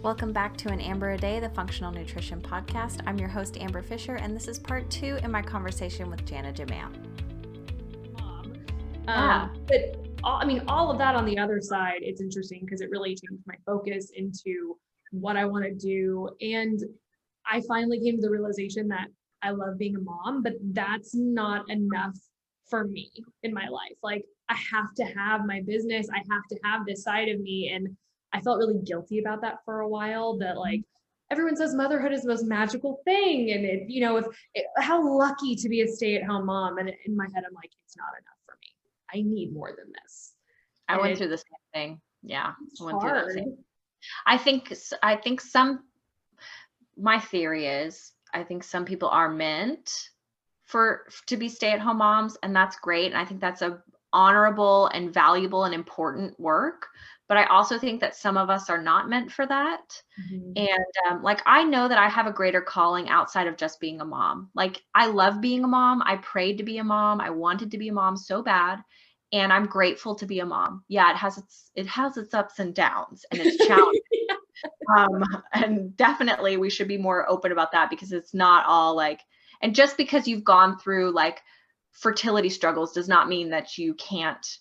Welcome back to An Amber a Day, the Functional Nutrition Podcast. I'm your host, Amber Fisher, and this is part 2 in my conversation with Jana Jamail. But all of that on the other side, it's interesting because it really changed my focus into what I want to do. And I finally came to the realization that I love being a mom, but that's not enough for me in my life. Like, I have to have my business. I have to have this side of me. And I felt really guilty about that for a while, that like everyone says motherhood is the most magical thing. And how lucky to be a stay-at-home mom. And in my head, I'm like, it's not enough for me. I need more than this. I went through the same thing. Yeah. My theory is, I think some people are meant to be stay-at-home moms, and that's great. And I think that's a honorable and valuable and important work. But I also think that some of us are not meant for that. Mm-hmm. And I know that I have a greater calling outside of just being a mom. Like, I love being a mom. I prayed to be a mom. I wanted to be a mom so bad. And I'm grateful to be a mom. Yeah, it has its ups and downs, and it's challenging. And definitely we should be more open about that, because it's not all like, and just because you've gone through like fertility struggles does not mean that you can't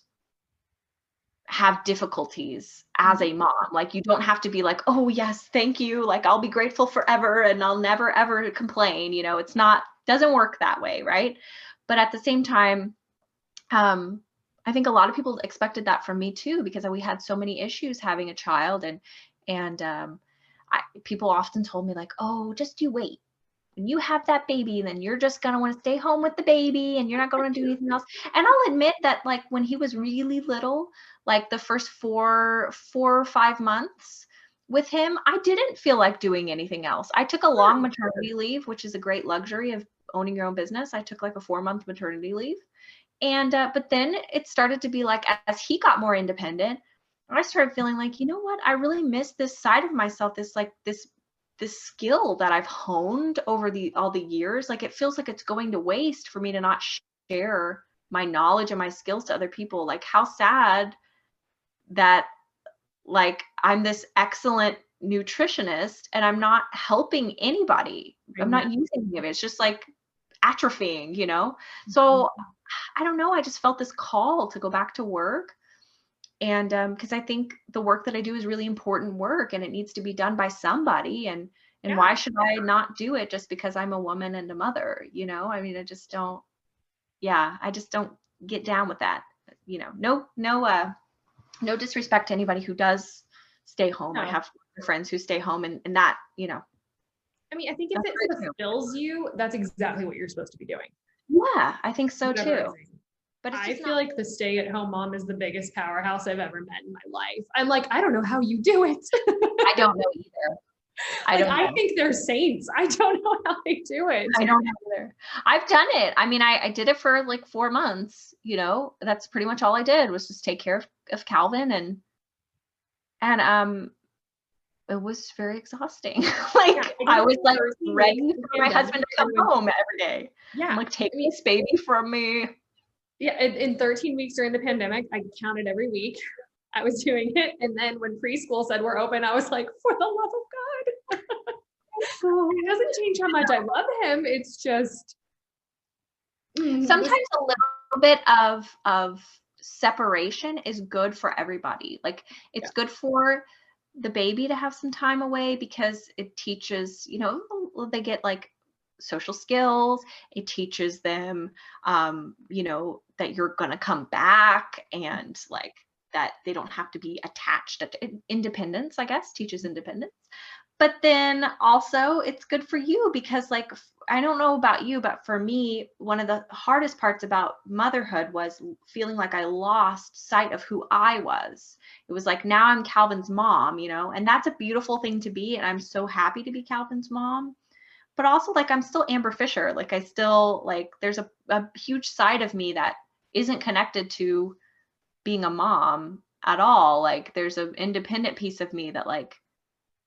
have difficulties as a mom. Like, you don't have to be like, oh yes, thank you, like I'll be grateful forever and I'll never ever complain. It's not, doesn't work that way, right? But at the same time, I think a lot of people expected that from me too, because we had so many issues having a child, and people often told me like, oh, just you wait. When you have that baby, then you're just going to want to stay home with the baby and you're not going to do anything else. And I'll admit that, like, when he was really little, like the first 4 or 5 months with him, I didn't feel like doing anything else. I took a long maternity leave, which is a great luxury of owning your own business. I took like a 4-month maternity leave. And, but then it started to be like, as he got more independent, I started feeling like, you know what, I really miss this side of myself, this skill that I've honed over all the years. Like, it feels like it's going to waste for me to not share my knowledge and my skills to other people. Like, how sad that, like, I'm this excellent nutritionist and I'm not helping anybody. I'm not using any of it. It's just like atrophying, So I don't know. I just felt this call to go back to work. And because I think the work that I do is really important work, and it needs to be done by somebody. And why should I not do it just because I'm a woman and a mother? I mean, I just don't get down with that. No disrespect to anybody who does stay home. No. I have friends who stay home and that, I mean, I think if it fulfills you, that's exactly what you're supposed to be doing. Yeah, I think so too. But I feel like the stay-at-home mom is the biggest powerhouse I've ever met in my life. I'm like, I don't know how you do it. I don't know either. I think they're saints. I don't know how they do it. I don't know either. I've done it. I mean, I did it for like 4 months. That's pretty much all I did, was just take care of Calvin, and it was very exhausting. I was like ready for my husband to come home every day. Yeah, I'm like, take this baby from me. Yeah, in 13 weeks during the pandemic, I counted every week I was doing it. And then when preschool said we're open, I was like, for the love of God. It doesn't change how much I love him. It's just sometimes a little bit of separation is good for everybody. Like, it's good for the baby to have some time away, because it teaches, they get like social skills. It teaches them, that you're going to come back, and like that they don't have to be attached. Independence, I guess, teaches independence. But then also it's good for you, because like, I don't know about you, but for me, one of the hardest parts about motherhood was feeling like I lost sight of who I was. It was like, now I'm Calvin's mom, and that's a beautiful thing to be. And I'm so happy to be Calvin's mom. But also, like, I'm still Amber Fisher. Like, I still, like, there's a huge side of me that isn't connected to being a mom at all. Like, there's an independent piece of me that, like,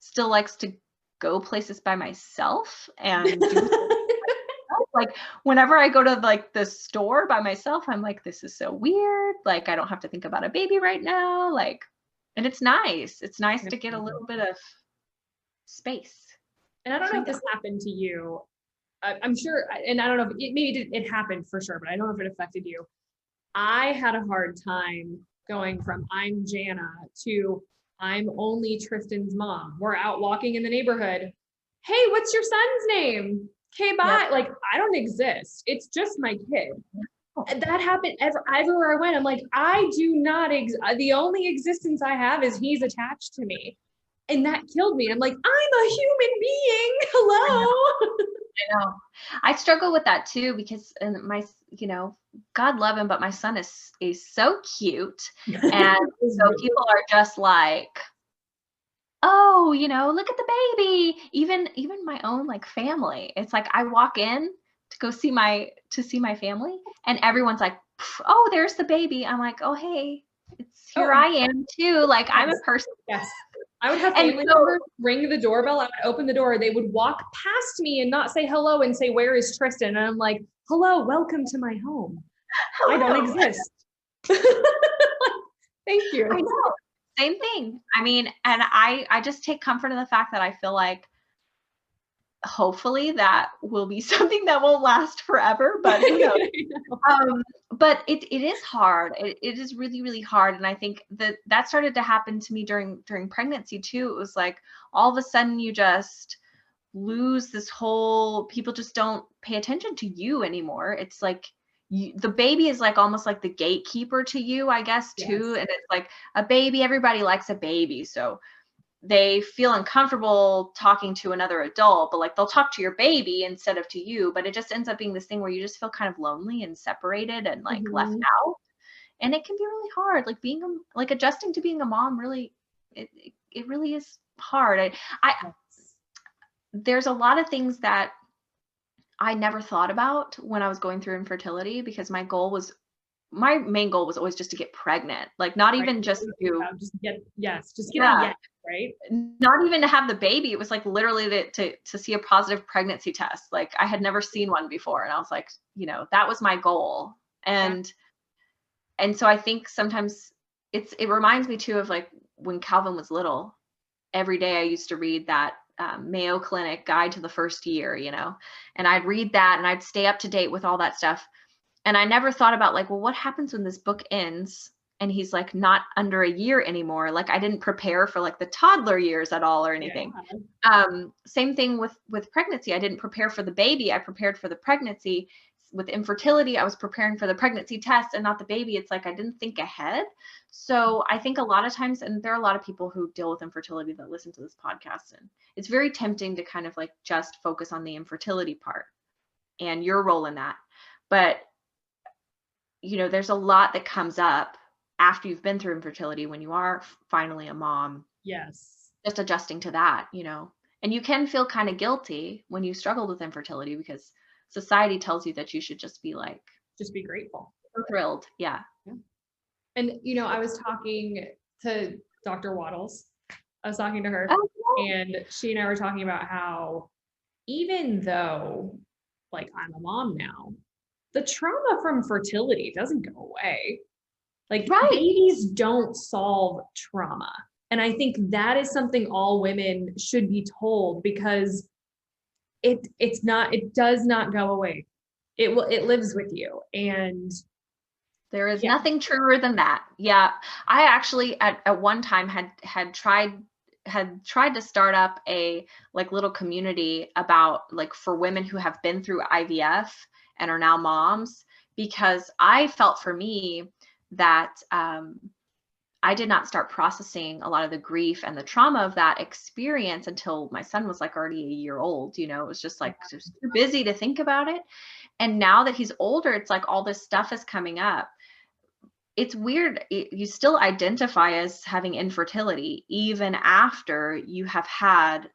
still likes to go places by myself and do like, whenever I go to like the store by myself, I'm like, this is so weird. Like, I don't have to think about a baby right now. Like, and it's nice. It's nice to get a little bit of space. And I don't know if this happened to you. I'm sure, and I don't know if it happened for sure, but I don't know if it affected you. I had a hard time going from I'm Jana to I'm only Tristan's mom. We're out walking in the neighborhood. Hey, what's your son's name? Okay, bye. Yep. Like, I don't exist. It's just my kid. That happened everywhere I went. I'm like, I do not the only existence I have is he's attached to me. And that killed me. I'm like, I'm a human being. Hello. I know. I struggle with that too, because my, God love him, but my son is so cute. And so people are just like, oh, look at the baby. Even my own like family. It's like, I walk in to go see my family and everyone's like, oh, there's the baby. I'm like, oh, hey, here I am too. Like, yes. I'm a person. Yes. I would have family members ring the doorbell. I would open the door. They would walk past me and not say hello and say, where is Tristan? And I'm like, hello, welcome to my home. Hello. I don't exist. Thank you. I know. Same thing. I mean, and I just take comfort in the fact that I feel like hopefully that will be something that won't last forever, but who knows? But it is hard. It is really, really hard. And I think that started to happen to me during pregnancy too. It was like, all of a sudden you just lose this whole, people just don't pay attention to you anymore. It's like, the baby is like almost like the gatekeeper to you, I guess, too. Yes. And it's like a baby, everybody likes a baby. So they feel uncomfortable talking to another adult, but like they'll talk to your baby instead of to you. But it just ends up being this thing where you just feel kind of lonely and separated and like left out. And it can be really hard. Like like adjusting to being a mom really, it really is hard. There's a lot of things that I never thought about when I was going through infertility, because my main goal was always just to get pregnant. Like not even just to get it, right? Not even to have the baby. It was like literally to see a positive pregnancy test. Like I had never seen one before. And I was like, that was my goal. And so I think sometimes it reminds me too of like when Calvin was little. Every day I used to read that Mayo Clinic Guide to the First Year, and I'd read that and I'd stay up to date with all that stuff. And I never thought about like, well, what happens when this book ends and he's like not under a year anymore? Like I didn't prepare for like the toddler years at all or anything. Yeah. Same thing with pregnancy. I didn't prepare for the baby. I prepared for the pregnancy. With infertility, I was preparing for the pregnancy test and not the baby. It's like I didn't think ahead. So I think a lot of times, and there are a lot of people who deal with infertility that listen to this podcast, and it's very tempting to kind of like just focus on the infertility part and your role in that. But there's a lot that comes up after you've been through infertility when you are finally a mom. Yes. Just adjusting to that, and you can feel kind of guilty when you struggled with infertility because society tells you that you should just be grateful. Thrilled. Yeah. And, I was talking to Dr. Waddles. I was talking to her and she and I were talking about how even though like I'm a mom now, the trauma from fertility doesn't go away. Like babies don't solve trauma. And I think that is something all women should be told, because it does not go away. It lives with you. And there is nothing truer than that. Yeah. I actually at one time had tried to start up a like little community about like for women who have been through IVF and are now moms, because I felt for me that I did not start processing a lot of the grief and the trauma of that experience until my son was like already a year old. It was just like just too busy to think about it. And now that he's older, it's like all this stuff is coming up. It's weird. You still identify as having infertility even after you have had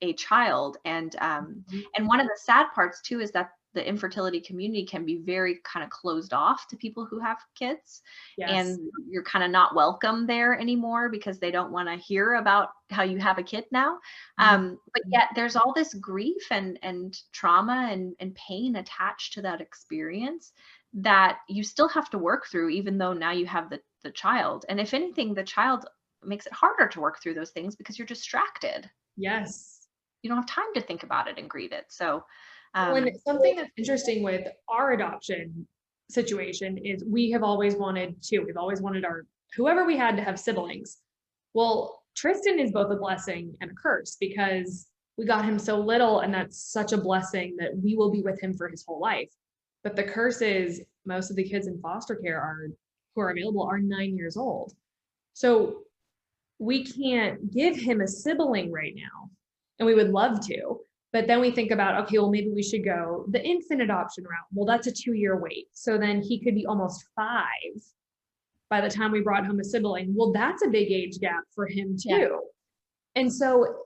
a child. And one of the sad parts too is that the infertility community can be very kind of closed off to people who have kids. Yes. And you're kind of not welcome there anymore because they don't want to hear about how you have a kid now. But yet there's all this grief and trauma and pain attached to that experience that you still have to work through, even though now you have the child. And if anything, the child makes it harder to work through those things because you're distracted. Yes. you don't have time to think about it and grieve it. So When something that's interesting with our adoption situation is we've always wanted our whoever we had to have siblings. Well, Tristan is both a blessing and a curse because we got him so little, and that's such a blessing that we will be with him for his whole life. But the curse is most of the kids in foster care who are available are 9 years old. So we can't give him a sibling right now, and we would love to. But then we think about, okay, well, maybe we should go the infant adoption route. Well, that's a 2-year wait. So then he could be almost 5 by the time we brought home a sibling. Well, that's a big age gap for him too. Yeah. And so,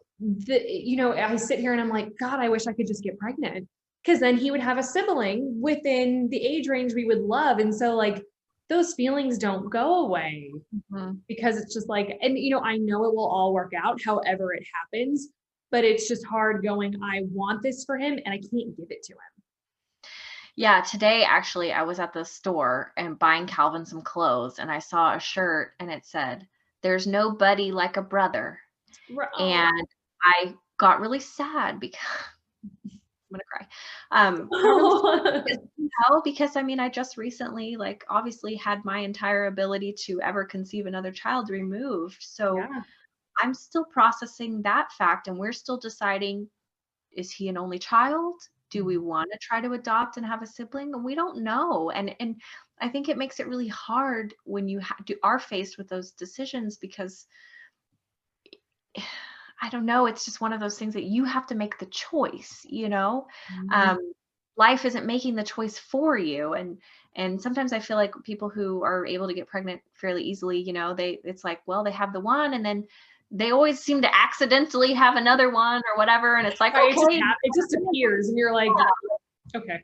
I sit here and I'm like, God, I wish I could just get pregnant, because then he would have a sibling within the age range we would love. And so like those feelings don't go away because it's just like, and I know it will all work out however it happens, but it's just hard going, I want this for him and I can't give it to him. Yeah, today actually I was at the store and buying Calvin some clothes, and I saw a shirt and it said, "There's no buddy like a brother." And I got really sad because I'm gonna cry. Because I mean, I just recently, like, obviously had my entire ability to ever conceive another child removed. So yeah. I'm still processing that fact, and we're still deciding, is he an only child? Do we want to try to adopt and have a sibling? And we don't know. And I think it makes it really hard when you are faced with those decisions, because I don't know, it's just one of those things that you have to make the choice, life isn't making the choice for you. And sometimes I feel like people who are able to get pregnant fairly easily, it's like, well, they have the one, and then they always seem to accidentally have another one or whatever. And it's like, okay, it just appears and you're like, yeah. Okay.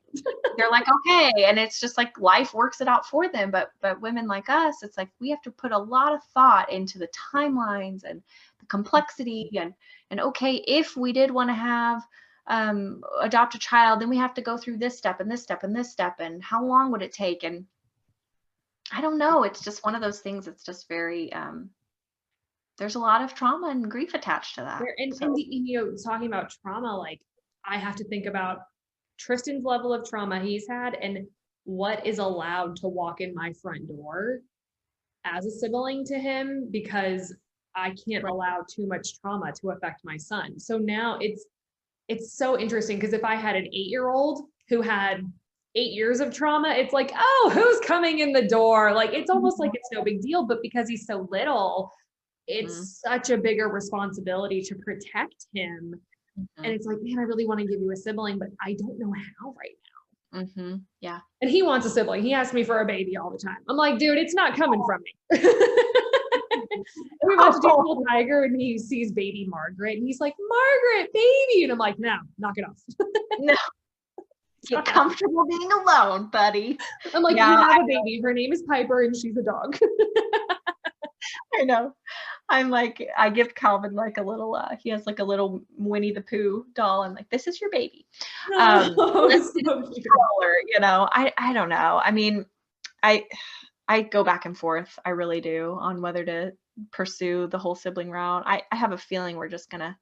They're like, okay. And it's just like life works it out for them. But women like us, it's like, we have to put a lot of thought into the timelines and the complexity and okay, if we did want to have, adopt a child, then we have to go through this step and this step and this step. And how long would it take? And I don't know. It's just one of those things. It's just very, there's a lot of trauma and grief attached to that. And talking about trauma, like I have to think about Tristan's level of trauma he's had and what is allowed to walk in my front door as a sibling to him, because I can't allow too much trauma to affect my son. So now it's so interesting, because if I had an 8-year-old who had 8 years of trauma, it's like, oh, who's coming in the door? Like, it's almost like it's no big deal, but because he's so little, it's such a bigger responsibility to protect him. And it's like, man, I really want to give you a sibling, but I don't know how right now. Yeah. And he wants a sibling. He asks me for a baby all the time. I'm like, dude, it's not coming from me. We went to do Little Tiger and he sees baby Margaret and he's like, Margaret, baby. And I'm like, no, knock it off. No. Get comfortable being alone, buddy. I'm like, yeah, you have a baby. Her name is Piper and she's a dog. I know. I'm like, I give Calvin like a little, he has like a little Winnie the Pooh doll. I'm like, this is your baby. This is stroller, I don't know. I mean, I go back and forth. I really do, on whether to pursue the whole sibling route. I have a feeling we're just gonna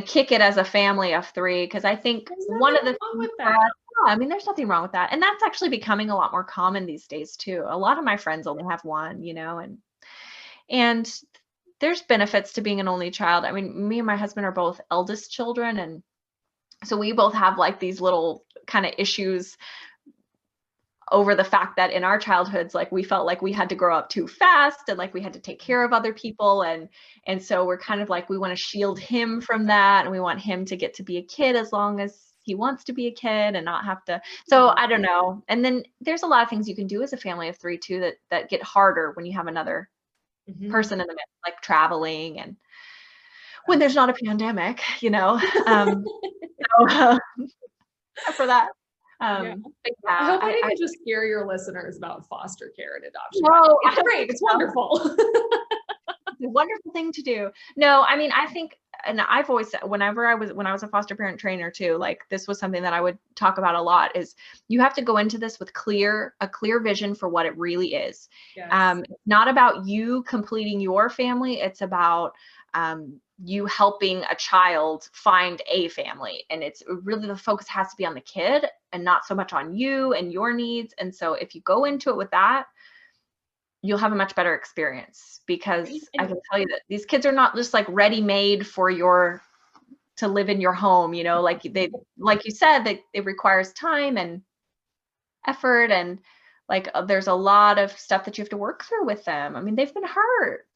kick it as a family of 3, because I think one of the things I mean, there's nothing wrong with that. And that's actually becoming a lot more common these days too. A lot of my friends only have one, and there's benefits to being an only child. I mean, me and my husband are both eldest children. And so we both have like these little kind of issues over the fact that in our childhoods, like we felt like we had to grow up too fast and like we had to take care of other people. And so we're kind of like, we want to shield him from that. And we want him to get to be a kid as long as he wants to be a kid and not have to. So I don't know. And then there's a lot of things you can do as a family of 3 too, that get harder when you have another person in the midst, like traveling and when there's not a pandemic, for that. I hope I didn't just scare your listeners about foster care and adoption. No, it's great. It's wonderful. It's a wonderful thing to do. No, I mean, I think and I've always said, when I was a foster parent trainer too, like this was something that I would talk about a lot, is you have to go into this with a clear vision for what it really is. Yes. Not about you completing your family. It's about you helping a child find a family. And it's really, the focus has to be on the kid and not so much on you and your needs. And so if you go into it with that, you'll have a much better experience, because I can tell you that these kids are not just like ready-made to live in your home, you know, like you said, that it requires time and effort, and like there's a lot of stuff that you have to work through with them. I mean, they've been hurt.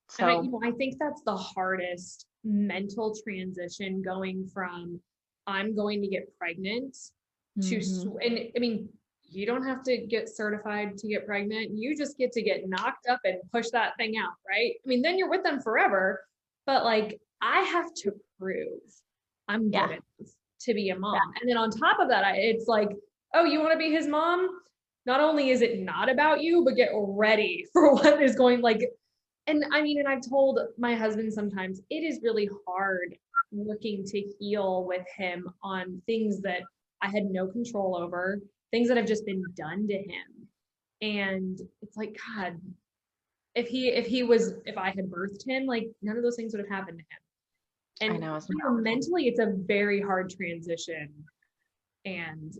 So And I think that's the hardest mental transition, going from I'm going to get pregnant to, and I mean, you don't have to get certified to get pregnant. You just get to get knocked up and push that thing out, right? I mean, then you're with them forever, but like I have to prove I'm good enough to be a mom. Yeah. And then on top of that, it's like, oh, you want to be his mom? Not only is it not about you, but get ready for what is going, like, and I mean, and I've told my husband sometimes it is really hard looking to heal with him on things that I had no control over, things that have just been done to him. And it's like, God, if I had birthed him, like none of those things would have happened to him. And I know, mentally, it's a very hard transition. And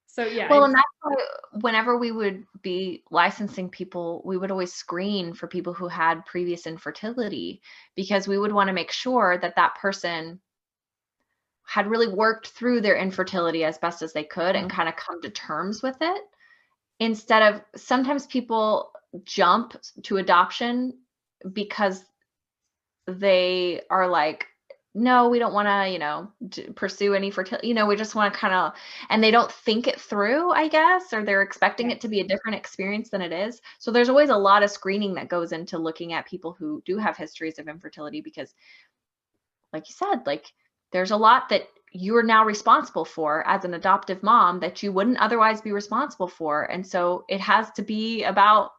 so, yeah. Well, and that's why whenever we would be licensing people, we would always screen for people who had previous infertility, because we would want to make sure that that person had really worked through their infertility as best as they could and kind of come to terms with it. Instead of, sometimes people jump to adoption because they are like, no, we don't want to, you know, pursue any fertility, you know, we just want to kind of, and they don't think it through, I guess, or they're expecting it to be a different experience than it is. So there's always a lot of screening that goes into looking at people who do have histories of infertility, because like you said, like there's a lot that you're now responsible for as an adoptive mom that you wouldn't otherwise be responsible for. And so it has to be about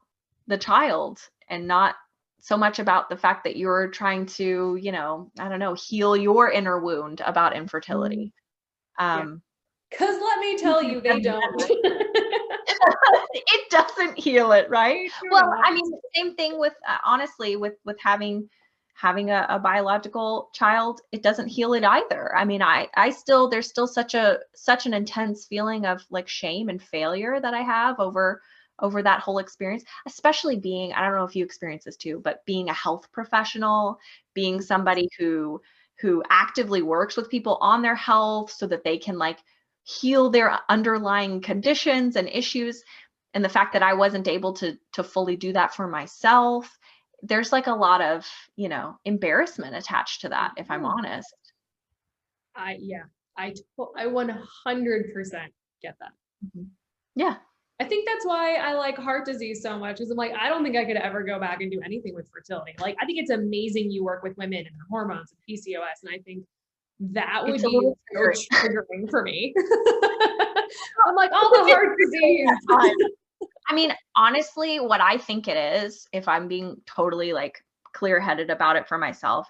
the child and not so much about the fact that you're trying to, you know, I don't know, heal your inner wound about infertility. Because let me tell you, they don't. It doesn't heal it, right? Well, I mean, the same thing with, honestly, with having a biological child, it doesn't heal it either. I mean, there's still such an intense feeling of like shame and failure that I have over that whole experience, especially being, I don't know if you experience this too, but being a health professional, being somebody who actively works with people on their health so that they can like heal their underlying conditions and issues. And the fact that I wasn't able to fully do that for myself, there's like a lot of, you know, embarrassment attached to that, if I'm honest. I 100% get that. Yeah. I think that's why I like heart disease so much, is I'm like, I don't think I could ever go back and do anything with fertility. Like, I think it's amazing you work with women and their hormones and PCOS. And I think that would be so triggering for me. I'm like, all the heart disease. I mean, honestly, what I think it is, if I'm being totally like clear-headed about it for myself,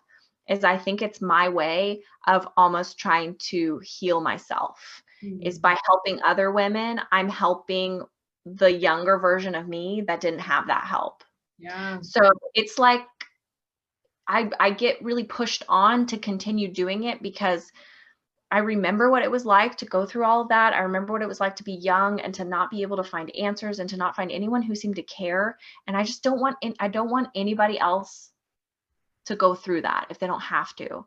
is I think it's my way of almost trying to heal myself. Is by helping other women, I'm helping the younger version of me that didn't have that help. Yeah. So it's like I get really pushed on to continue doing it, because I remember what it was like to go through all of that. I remember what it was like to be young and to not be able to find answers and to not find anyone who seemed to care. And I just don't want anybody else to go through that if they don't have to.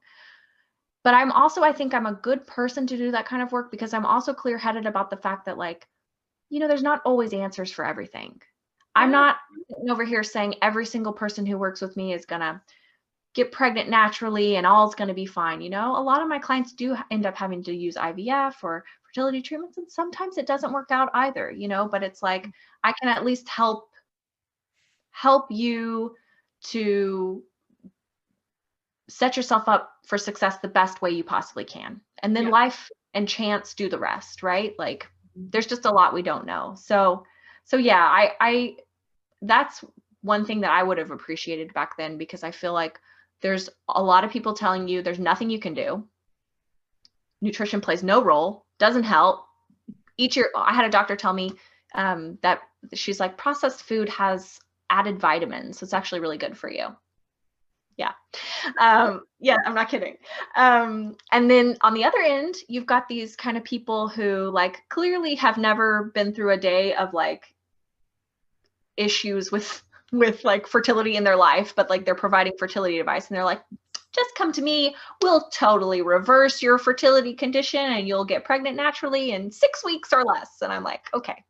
But I think I'm a good person to do that kind of work, because I'm also clear-headed about the fact that, like, you know, there's not always answers for everything. I'm not over here saying every single person who works with me is going to get pregnant naturally and all's going to be fine. You know, a lot of my clients do end up having to use IVF or fertility treatments, and sometimes it doesn't work out either, you know, but it's like, I can at least help you to set yourself up for success the best way you possibly can. And then life and chance do the rest, right? Like, there's just a lot we don't know. So yeah, I that's one thing that I would have appreciated back then, because I feel like There's a lot of people telling you there's nothing you can do. Nutrition plays no role, doesn't help. I had a doctor tell me that she's like, processed food has added vitamins, so it's actually really good for you. Yeah. Yeah, I'm not kidding. And then on the other end, you've got these kind of people who like clearly have never been through a day of like issues with like fertility in their life, but like they're providing fertility advice and they're like, just come to me. We'll totally reverse your fertility condition and you'll get pregnant naturally in 6 weeks or less. And I'm like, okay.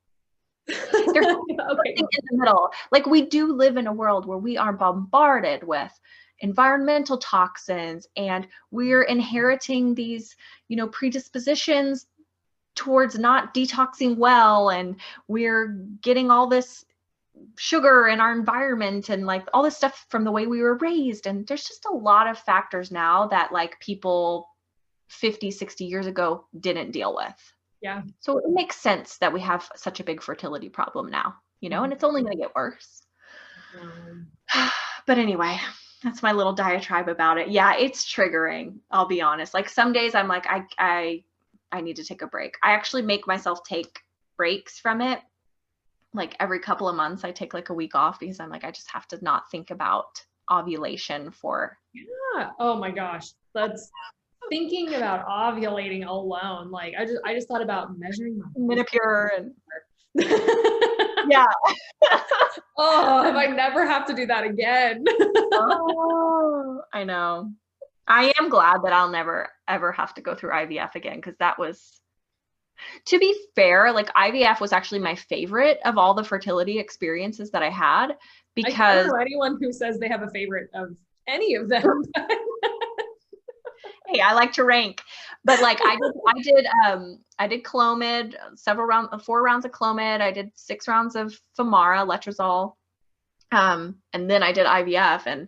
There's something in the middle. Like we do live in a world where we are bombarded with environmental toxins and we're inheriting these, predispositions towards not detoxing well. And we're getting all this sugar in our environment and like all this stuff from the way we were raised. And there's just a lot of factors now that like people 50, 60 years ago didn't deal with. Yeah. So it makes sense that we have such a big fertility problem now, and it's only going to get worse. But anyway, that's my little diatribe about it. Yeah, it's triggering. I'll be honest. Like some days I'm like, I need to take a break. I actually make myself take breaks from it. Like every couple of months I take like a week off because I'm like, I just have to not think about ovulation for. Yeah. Oh my gosh. That's thinking about ovulating alone. Like I just thought about measuring my Menopur and yeah. Oh, if I never have to do that again. Oh, I know. I am glad that I'll never ever have to go through IVF again because that was, to be fair, like IVF was actually my favorite of all the fertility experiences that I had because I don't know anyone who says they have a favorite of any of them. Hey, I like to rank, but like I did Clomid, 4 rounds of Clomid. I did 6 rounds of Femara, letrozole. And then I did IVF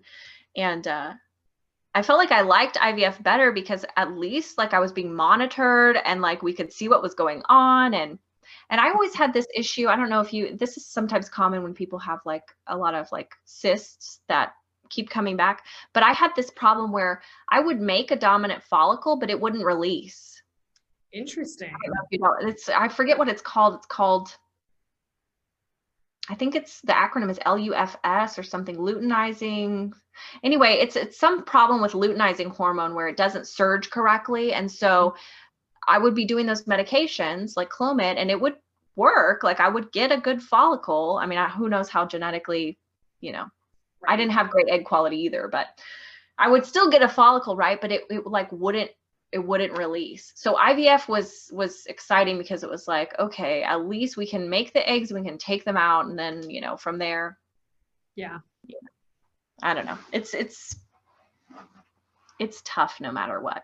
and I felt like I liked IVF better because at least like I was being monitored and like we could see what was going on. And I always had this issue. I don't know if this is sometimes common when people have like a lot of like cysts that keep coming back. But I had this problem where I would make a dominant follicle, but it wouldn't release. Interesting. I forget what it's called. It's called, I think the acronym is LUFS or something, luteinizing. Anyway, it's some problem with luteinizing hormone where it doesn't surge correctly. And so I would be doing those medications like Clomid and it would work. Like I would get a good follicle. I mean, who knows how genetically, I didn't have great egg quality either, but I would still get a follicle, right? But it like wouldn't release. So IVF was exciting because it was like, okay, at least we can make the eggs, we can take them out. And then, from there. Yeah. I don't know. It's tough no matter what.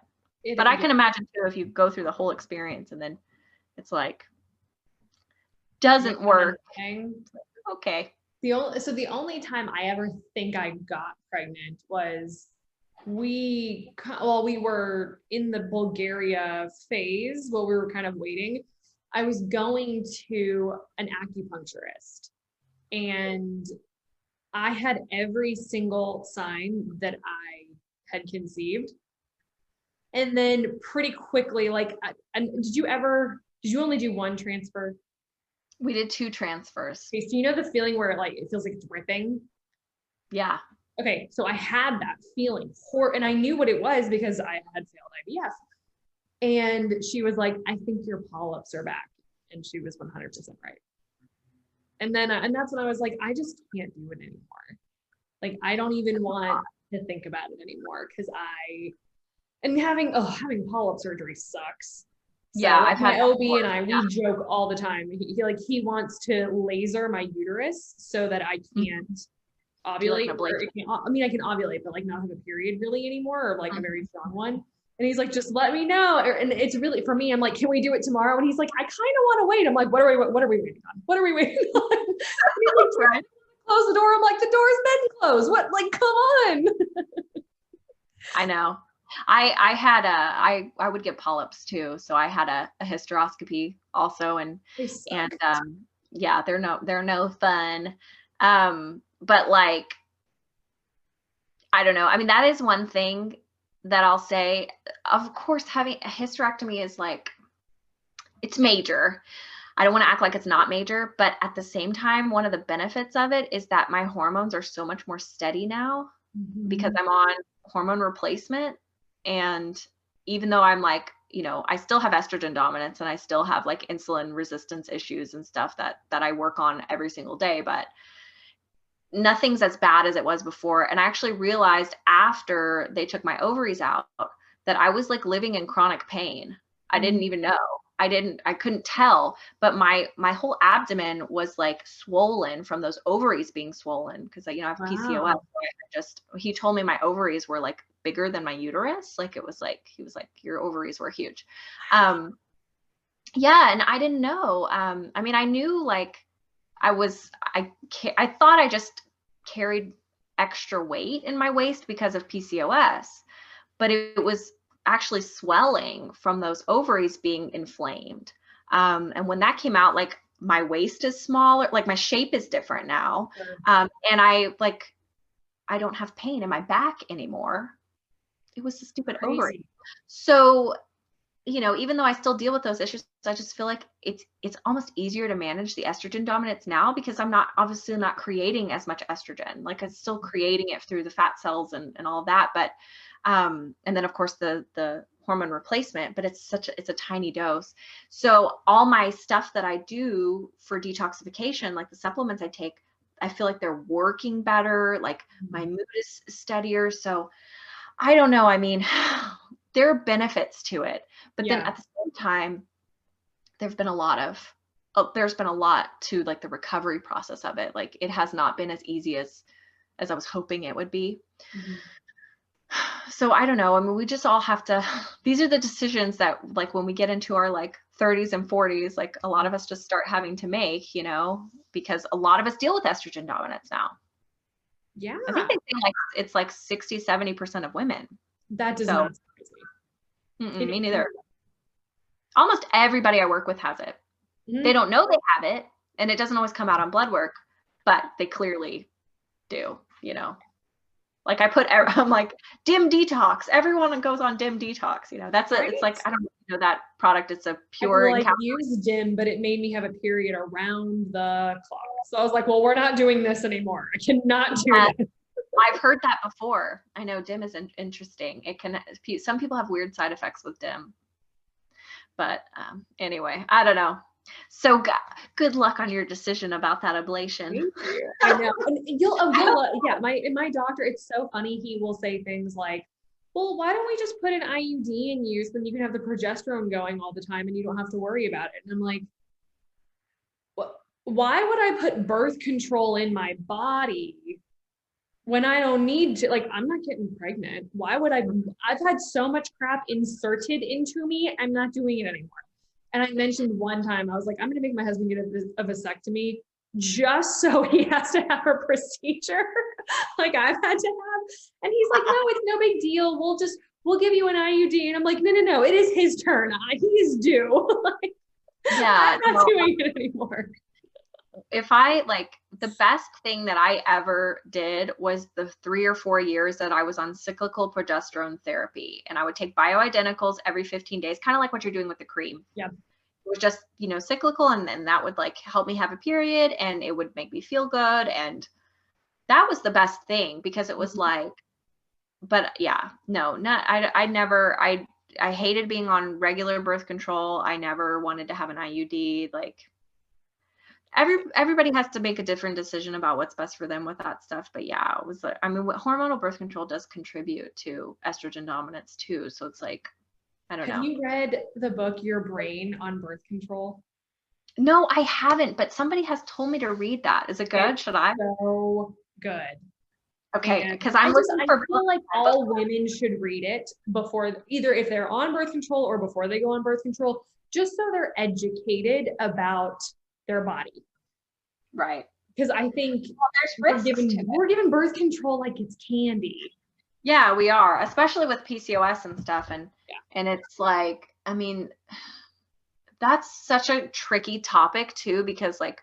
But I can imagine too, if you go through the whole experience and then it's like, doesn't work. Okay. The only time I ever think I got pregnant was we were in the Bulgaria phase while we were kind of waiting. I was going to an acupuncturist and I had every single sign that I had conceived. And then pretty quickly, and did you only do one transfer? We did 2 transfers. Okay, so you know the feeling where it feels like it's ripping? Yeah. Okay, so I had that feeling, and I knew what it was because I had failed IVF. And she was like, I think your polyps are back. And she was 100% right. And then, and that's when I was like, I just can't do it anymore. Like, I don't even want to think about it anymore because having polyp surgery sucks. So yeah, I've had my OB and we joke all the time. He wants to laser my uterus so that I can't ovulate. I can ovulate, but like not have a period really anymore, or like a very strong one. And he's like, just let me know. And it's really, for me, I'm like, can we do it tomorrow? And he's like, I kind of want to wait. I'm like, what are we waiting on? What are we waiting on? And he's like, close the door. I'm like, the door's been closed. What? Like, come on. I know. I would get polyps too. So I had a hysteroscopy also. And yeah, they're no fun. But like, I don't know. I mean, that is one thing that I'll say. Of course, having a hysterectomy is like, it's major. I don't want to act like it's not major, but at the same time, one of the benefits of it is that my hormones are so much more steady now because I'm on hormone replacement. And even though I'm like, I still have estrogen dominance and I still have like insulin resistance issues and stuff that I work on every single day, but nothing's as bad as it was before. And I actually realized after they took my ovaries out that I was like living in chronic pain. I didn't even know. I couldn't tell, but my whole abdomen was like swollen from those ovaries being swollen because I have PCOS. So he told me my ovaries were like bigger than my uterus. Like he was like, your ovaries were huge. Yeah. And I didn't know. I mean, I knew like I thought I just carried extra weight in my waist because of PCOS, but it was actually swelling from those ovaries being inflamed. And when that came out, like my waist is smaller, like my shape is different now. And I don't have pain in my back anymore. It was the stupid ovary. So, even though I still deal with those issues, I just feel like it's almost easier to manage the estrogen dominance now because I'm obviously not creating as much estrogen. Like I'm still creating it through the fat cells and all that. But, and then of course the hormone replacement, but it's a tiny dose. So all my stuff that I do for detoxification, like the supplements I take, I feel like they're working better. Like my mood is steadier. So I don't know. I mean, there are benefits to it, but then at the same time, there's been a lot to like the recovery process of it. Like it has not been as easy as I was hoping it would be. So I don't know. I mean, we just all have to, these are the decisions that like when we get into our like 30s and 40s, like a lot of us just start having to make, because a lot of us deal with estrogen dominance now. Yeah. I think they say like it's like 60-70% of women. That does not surprise me. Me neither. Almost everybody I work with has it. They don't know they have it, and it doesn't always come out on blood work, but they clearly do, Like I'm like DIM detox. Everyone goes on DIM detox. It's like, I don't know that product. It's a pure. I use DIM, but it made me have a period around the clock. So I was like, well, we're not doing this anymore. I cannot do this. I've heard that before. I know DIM is interesting. Some people have weird side effects with DIM, but anyway, I don't know. So good luck on your decision about that ablation. Thank you. I know. And my doctor, it's so funny. He will say things like, well, why don't we just put an IUD in use? Then you can have the progesterone going all the time and you don't have to worry about it. And I'm like, why would I put birth control in my body when I don't need to? Like, I'm not getting pregnant. Why would I've had so much crap inserted into me. I'm not doing it anymore. And I mentioned one time, I was like, I'm going to make my husband get a vasectomy just so he has to have a procedure like I've had to have. And he's like, no, it's no big deal. We'll give you an IUD. And I'm like, no, it is his turn. He's due. Like, I'm not doing it anymore. The best thing that I ever did was the 3 or 4 years that I was on cyclical progesterone therapy, and I would take bioidenticals every 15 days, kind of like what you're doing with the cream. Yeah. It was just, cyclical. And then that would like help me have a period and it would make me feel good. And that was the best thing because it was like, but yeah, no, I hated being on regular birth control. I never wanted to have an IUD. Like, everybody has to make a different decision about what's best for them with that stuff. But yeah, it was hormonal birth control does contribute to estrogen dominance too. So it's like, I don't know. Have you read the book, Your Brain on Birth Control? No, I haven't, but somebody has told me to read that. Is it good? Should I? So good. Okay. Because I feel like all women should read it before, either if they're on birth control or before they go on birth control, just so they're educated about their body. Right. Because I think there's we're giving birth control like it's candy. Yeah, we are, especially with PCOS and stuff. And it's like, I mean, that's such a tricky topic too, because like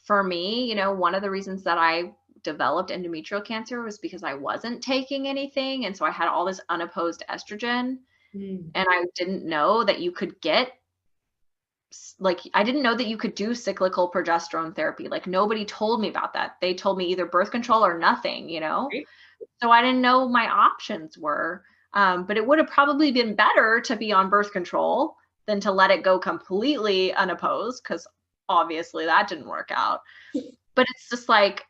for me, one of the reasons that I developed endometrial cancer was because I wasn't taking anything. And so I had all this unopposed estrogen. And I didn't know that you could get, like, I didn't know that you could do cyclical progesterone therapy. Like, nobody told me about that. They told me either birth control or nothing, you know? Right. So I didn't know my options were. But it would have probably been better to be on birth control than to let it go completely unopposed, because obviously that didn't work out. But it's just like,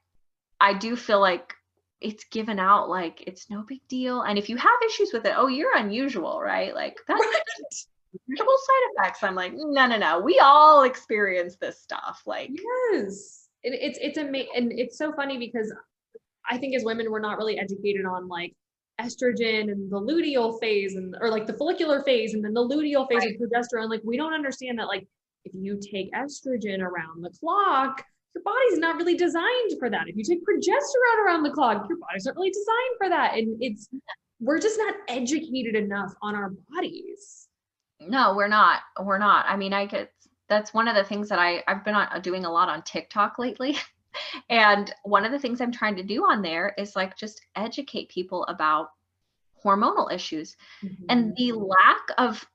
I do feel like it's given out like it's no big deal. And if you have issues with it, oh, you're unusual, right? Like, that's unusual side effects. I'm like, no. We all experience this stuff. Like, yes. It's amazing. And it's so funny because I think as women, we're not really educated on like estrogen and the luteal phase or like the follicular phase and then the luteal phase of progesterone. Like, we don't understand that, like, if you take estrogen around the clock, your body's not really designed for that. If you take progesterone around the clock, your body's not really designed for that. And we're just not educated enough on our bodies. No, we're not. I mean, that's one of the things that I've been doing a lot on TikTok lately. And one of the things I'm trying to do on there is like just educate people about hormonal issues. And the lack of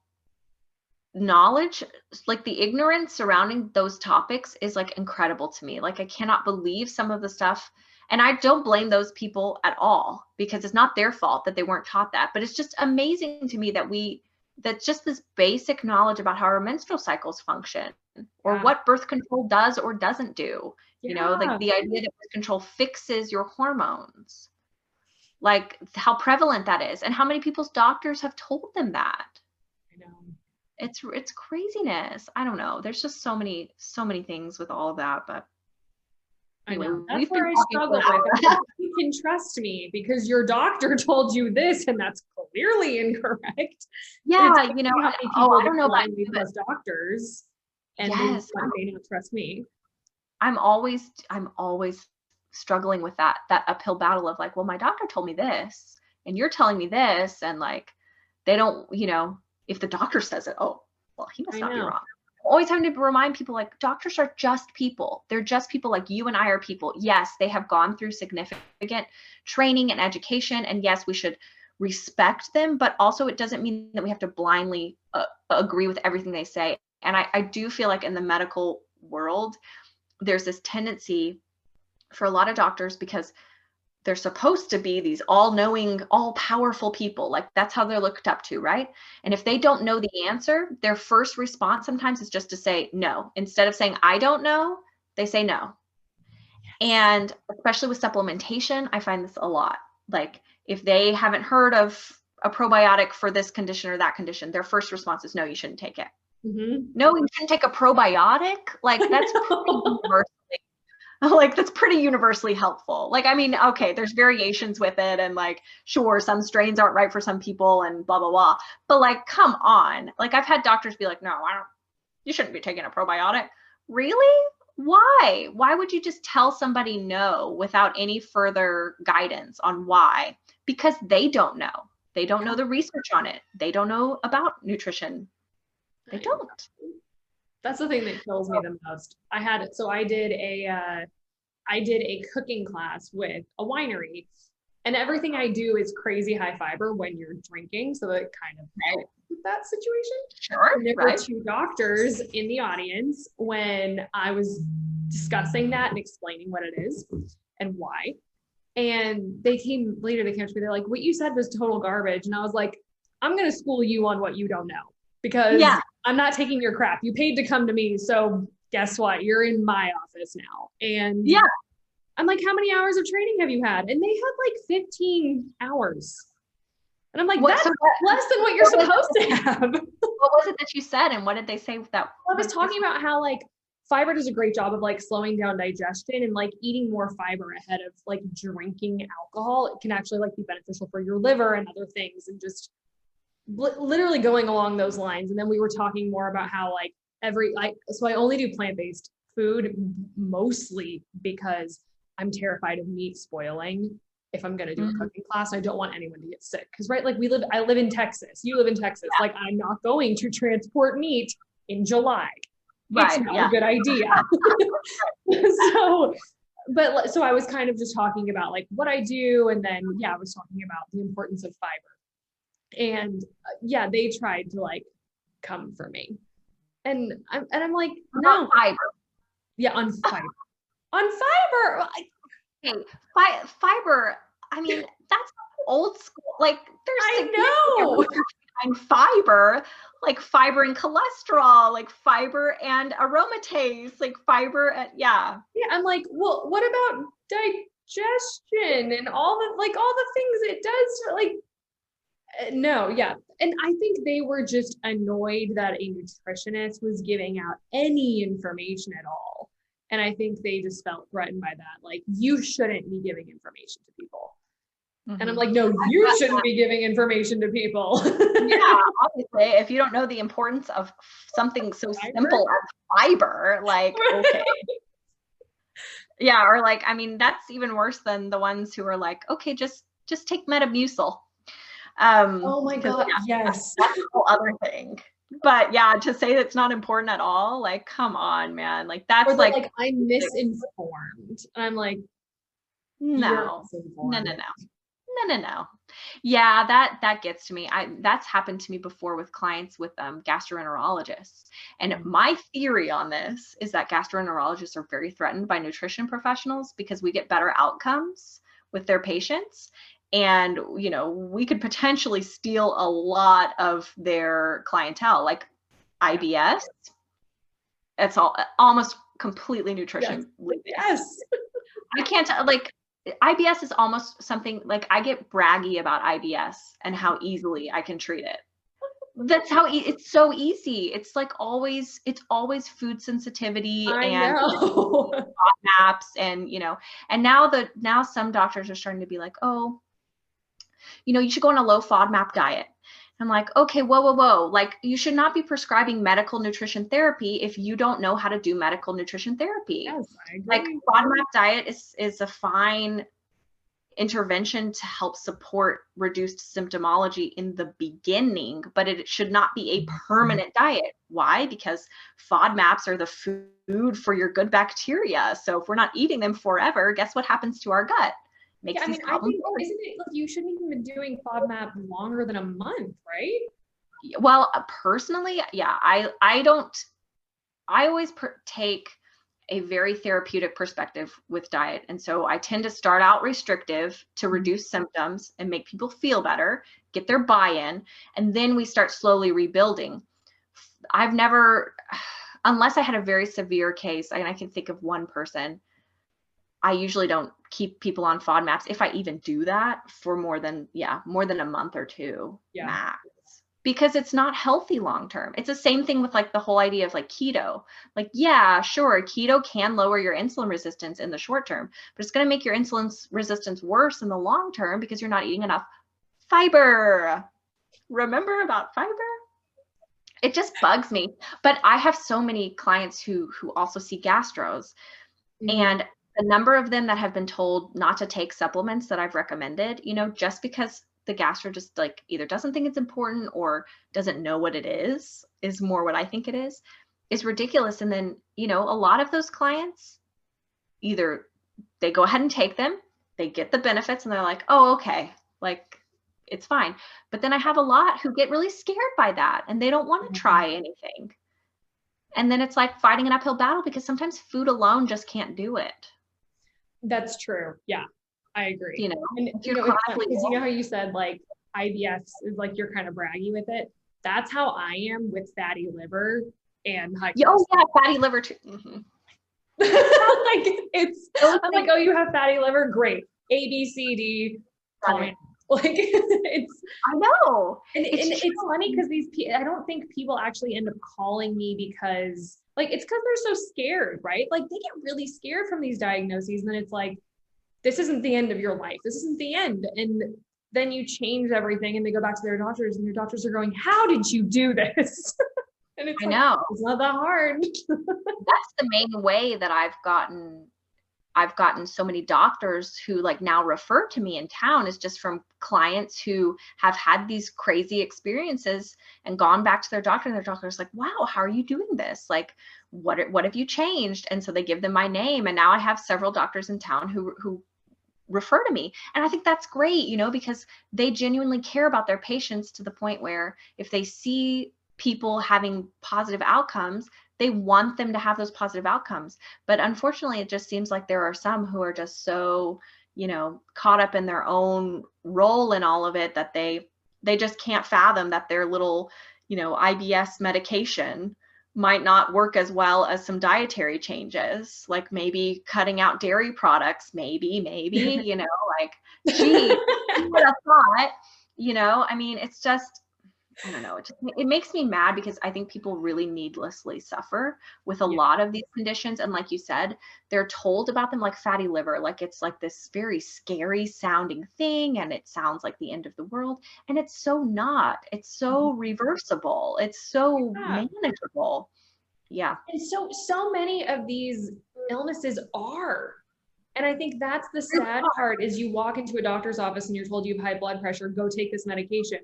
knowledge, like the ignorance surrounding those topics, is like incredible to me. Like, I cannot believe some of the stuff, and I don't blame those people at all, because it's not their fault that they weren't taught that. But it's just amazing to me that just this basic knowledge about how our menstrual cycles function, or what birth control does or doesn't do. You know, like the idea that birth control fixes your hormones, like how prevalent that is, and how many people's doctors have told them that. I know. It's craziness. I don't know. There's just so many things with all of that. But anyway, I know. That's where I struggle with. You can trust me because your doctor told you this, and that's clearly incorrect. Yeah, you know. I don't know about those doctors, and they may not trust me. I'm always struggling with that uphill battle of like, well, my doctor told me this, and you're telling me this, and like, they don't, you know. If the doctor says it, oh, well, he must not be wrong. I'm always having to remind people, like, doctors are just people. They're just people like you and I are people. Yes, they have gone through significant training and education. And yes, we should respect them. But also, it doesn't mean that we have to blindly agree with everything they say. And I do feel like in the medical world, there's this tendency for a lot of doctors, because they're supposed to be these all-knowing, all-powerful people. Like, that's how they're looked up to, right? And if they don't know the answer, their first response sometimes is just to say no. Instead of saying, I don't know, they say no. And especially with supplementation, I find this a lot. Like, if they haven't heard of a probiotic for this condition or that condition, their first response is, no, you shouldn't take it. No, you shouldn't take a probiotic. Like, that's that's pretty universally helpful. Like, I mean, okay, there's variations with it, and like, sure, some strains aren't right for some people and blah, blah, blah. But like, come on. Like, I've had doctors be like, no, you shouldn't be taking a probiotic. Really? Why? Why would you just tell somebody no without any further guidance on why? Because they don't know. They don't know the research on it. They don't know about nutrition. They don't. That's the thing that kills me the most. I did a cooking class with a winery, and everything I do is crazy high fiber when you're drinking. So it kind of helps with that situation. Sure. And there were two doctors in the audience when I was discussing that and explaining what it is and why. And they came up to me, they're like, what you said was total garbage. And I was like, I'm going to school you on what you don't know, because I'm not taking your crap. You paid to come to me. So guess what? You're in my office now. And I'm like, how many hours of training have you had? And they had like 15 hours. And I'm like, that's less than what you're supposed to have. What was it that you said? And what did they say with that? Well, I was talking about how like fiber does a great job of like slowing down digestion, and like eating more fiber ahead of like drinking alcohol. It can actually like be beneficial for your liver and other things, and just literally going along those lines. And then we were talking more about how like so I only do plant-based food mostly because I'm terrified of meat spoiling if I'm going to do a cooking class. I don't want anyone to get sick. Cause right. Like I live in Texas, you live in Texas. Like, I'm not going to transport meat in July. It's not a good idea. So but so I was kind of just talking about like what I do. And then, yeah, I was talking about the importance of fiber. And yeah, they tried to like come for me. And I'm like, no. Fiber. Yeah, on fiber. On fiber. Hey, fiber. I mean, that's old school. Like there's know behind fiber, like fiber and cholesterol, like fiber and aromatase, like fiber and yeah. Yeah, I'm like, well, what about digestion and all the things it does for like no, yeah. And I think they were just annoyed that a nutritionist was giving out any information at all. And I think they just felt threatened by that. Like, you shouldn't be giving information to people. Mm-hmm. And I'm like, no, you shouldn't be giving information to people. Yeah, obviously, if you don't know the importance of something so simple as fiber, like, okay. Yeah, or like, I mean, that's even worse than the ones who are like, okay, just take Metamucil. Oh my God, yes. That's a whole other thing. But yeah, to say that's not important at all, like, come on, man. Like that's or like I'm misinformed. And I'm like, no. Yeah, that gets to me. That's happened to me before with clients with gastroenterologists. And my theory on this is that gastroenterologists are very threatened by nutrition professionals because we get better outcomes with their patients. And, you know, we could potentially steal a lot of their clientele, like IBS. It's almost completely nutrition. Yes. I can't like IBS is almost something like I get braggy about IBS and how easily I can treat it. That's how it's so easy. It's like always food sensitivity and FODMAPs and, you know, and now some doctors are starting to be like, oh, you know, you should go on a low FODMAP diet. I'm like, okay, whoa. Like you should not be prescribing medical nutrition therapy if you don't know how to do medical nutrition therapy. Yes, I agree. Like FODMAP diet is a fine intervention to help support reduced symptomology in the beginning, but it should not be a permanent diet. Why? Because FODMAPs are the food for your good bacteria. So if we're not eating them forever, guess what happens to our gut? Makes these problems worse. Isn't it like you shouldn't even be doing FODMAP longer than a month, right? Well, personally, yeah, I always take a very therapeutic perspective with diet. And so I tend to start out restrictive to reduce symptoms and make people feel better, get their buy-in, and then we start slowly rebuilding. I've never, unless I had a very severe case, and I can think of one person, I usually don't keep people on FODMAPs, if I even do that, for more than a month or two max. Because it's not healthy long-term. It's the same thing with like the whole idea of like keto. Like, yeah, sure, keto can lower your insulin resistance in the short term, but it's going to make your insulin resistance worse in the long term because you're not eating enough fiber. Remember about fiber? It just bugs me. But I have so many clients who also see gastros, and the number of them that have been told not to take supplements that I've recommended, you know, just because the gastro just like either doesn't think it's important or doesn't know what it is more what I think it is ridiculous. And then, you know, a lot of those clients, either they go ahead and take them, they get the benefits and they're like, oh, okay, like it's fine. But then I have a lot who get really scared by that and they don't want to try anything. And then it's like fighting an uphill battle because sometimes food alone just can't do it. That's true. Yeah, I agree. You know, and you know how you said like IBS is like you're kind of braggy with it. That's how I am with fatty liver and high cholesterol. Oh yeah, fatty liver too. Mm-hmm. I'm like, oh, you have fatty liver? Great. A, B, C, D. Fine. Like it's. I know. And it's funny because I don't think people actually end up calling me because like it's because they're so scared, right? Like they get really scared from these diagnoses, and then it's like, this isn't the end of your life. This isn't the end. And then you change everything and they go back to their doctors and their doctors are going, how did you do this? And it's I know. It's not that hard. That's the main way that I've gotten I've gotten so many doctors who like now refer to me in town is just from clients who have had these crazy experiences and gone back to their doctor, and their doctor's like, wow, how are you doing this? Like, what have you changed? And so they give them my name. And now I have several doctors in town who refer to me. And I think that's great, you know, because they genuinely care about their patients to the point where if they see people having positive outcomes, they want them to have those positive outcomes. But unfortunately, it just seems like there are some who are just so, you know, caught up in their own role in all of it that they just can't fathom that their little, you know, IBS medication might not work as well as some dietary changes, like maybe cutting out dairy products, maybe, you know, like, gee, who would have thought, you know, I mean, it's just, I don't know. It makes me mad because I think people really needlessly suffer with a lot of these conditions. And like you said, they're told about them like fatty liver, like it's like this very scary sounding thing. And it sounds like the end of the world. And it's so not. It's so reversible. It's so manageable. Yeah. And so many of these illnesses are. And I think that's the sad part is you walk into a doctor's office and you're told you have high blood pressure, go take this medication.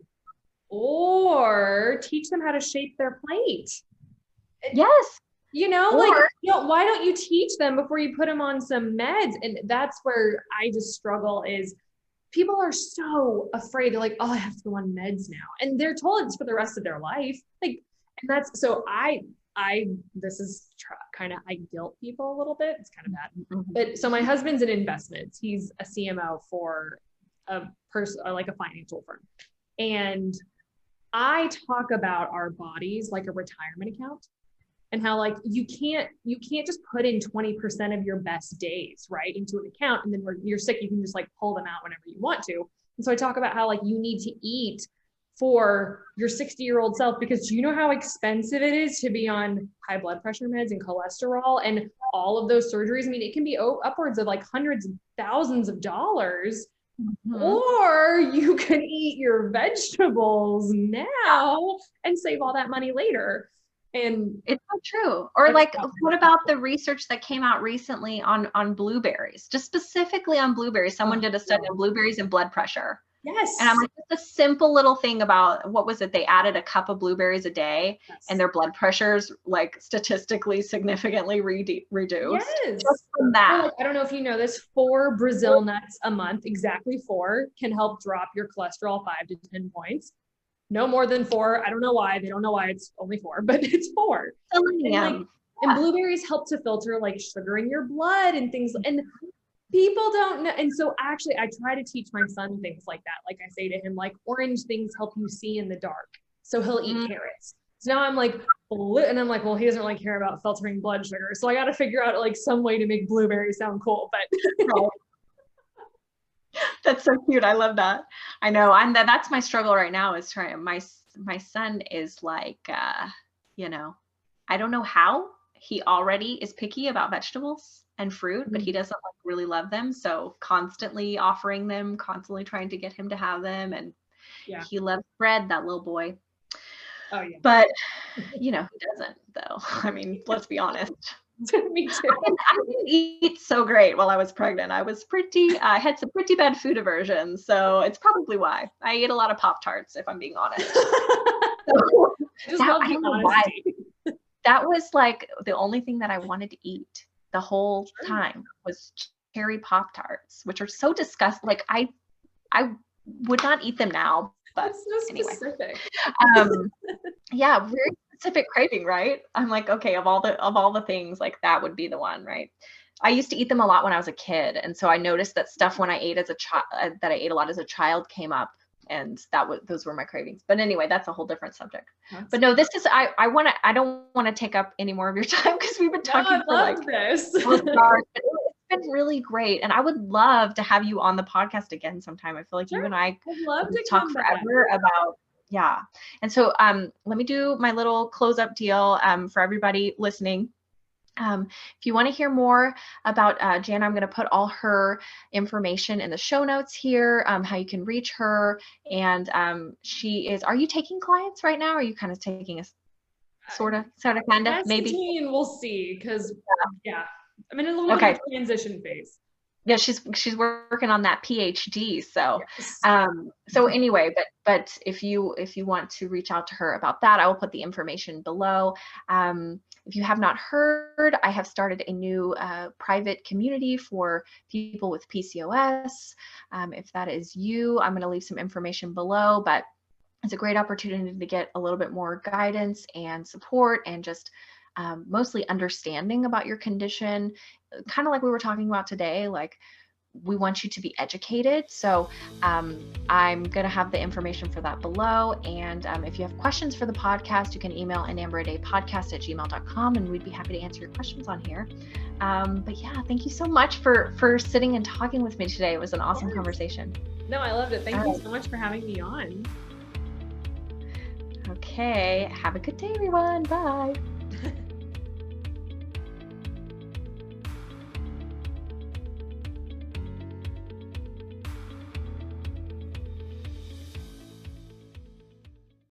Or teach them how to shape their plate. Yes. You know, like, you know, why don't you teach them before you put them on some meds? And that's where I just struggle is people are so afraid. They're like, oh, I have to go on meds now. And they're told it's for the rest of their life. Like, and that's, so this is kind of, I guilt people a little bit. It's kind of bad. But so my husband's in investments. He's a CMO for a person, like a financial firm. And I talk about our bodies like a retirement account and how like you can't just put in 20% of your best days, right, into an account. And then when you're sick, you can just like pull them out whenever you want to. And so I talk about how like you need to eat for your 60-year-old self, because do you know how expensive it is to be on high blood pressure meds and cholesterol and all of those surgeries? I mean, it can be upwards of like hundreds of thousands of dollars. Or you can eat your vegetables now and save all that money later. And it's so true. Or like, what about the research that came out recently on blueberries, just specifically on blueberries? Someone did a study on blueberries and blood pressure. Yes. And I'm like, just a simple little thing about, what was it? They added a cup of blueberries a day and their blood pressures like statistically significantly reduced. Yes. Just from that. Like, I don't know if you know this, 4 Brazil nuts a month, exactly 4, can help drop your cholesterol 5 to 10 points. No more than 4. I don't know why. They don't know why it's only 4, but it's 4. And blueberries help to filter like sugar in your blood and things. And people don't know. And so actually I try to teach my son things like that. Like I say to him, like orange things help you see in the dark. So he'll eat carrots. So now I'm like, and I'm like, well, he doesn't really care about filtering blood sugar. So I got to figure out like some way to make blueberries sound cool, but that's so cute. I love that. I know. And that's my struggle right now is trying, my son is like, you know, I don't know how he already is picky about vegetables and fruit, but he doesn't like really love them. So constantly offering them, constantly trying to get him to have them. And he loves bread, that little boy. Oh yeah. But you know, he doesn't though. I mean, let's be honest. Me too. I didn't eat so great while I was pregnant. I had some pretty bad food aversion. So it's probably why I ate a lot of Pop-Tarts, if I'm being honest. So, I don't know why. That was like the only thing that I wanted to eat the whole time was cherry Pop-Tarts, which are so disgusting. Like I would not eat them now, but that's so anyway. specific. Yeah, very specific craving, right? I'm like, okay, of all the things, like that would be the one, right? I used to eat them a lot when I was a kid, and so I noticed that stuff when I ate as a child, that I ate a lot as a child, came up, and those were my cravings. But anyway, that's a whole different subject. But no, this is I don't want to take up any more of your time because we've been talking for like this. It's been really great, and I would love to have you on the podcast again sometime. I feel like you and I could talk forever about. Yeah. And so let me do my little close up deal for everybody listening. If you want to hear more about Jana, I'm going to put all her information in the show notes here, how you can reach her. And are you taking clients right now? Or are you kind of taking a sort of kind of maybe? And we'll see. Cause I'm in a little bit of a transition phase. Yeah, she's working on that PhD. So, Yes. so anyway, but if you want to reach out to her about that, I will put the information below. If you have not heard, I have started a new private community for people with PCOS. If that is you, I'm going to leave some information below, but it's a great opportunity to get a little bit more guidance and support and just mostly understanding about your condition, kind of like we were talking about today. Like, we want you to be educated. So I'm going to have the information for that below. And if you have questions for the podcast, you can email anamberadaypodcast@gmail.com, and we'd be happy to answer your questions on here. But yeah, thank you so much for sitting and talking with me today. It was an awesome conversation. No, I loved it. Thank you so much for having me on. Okay. Have a good day, everyone. Bye.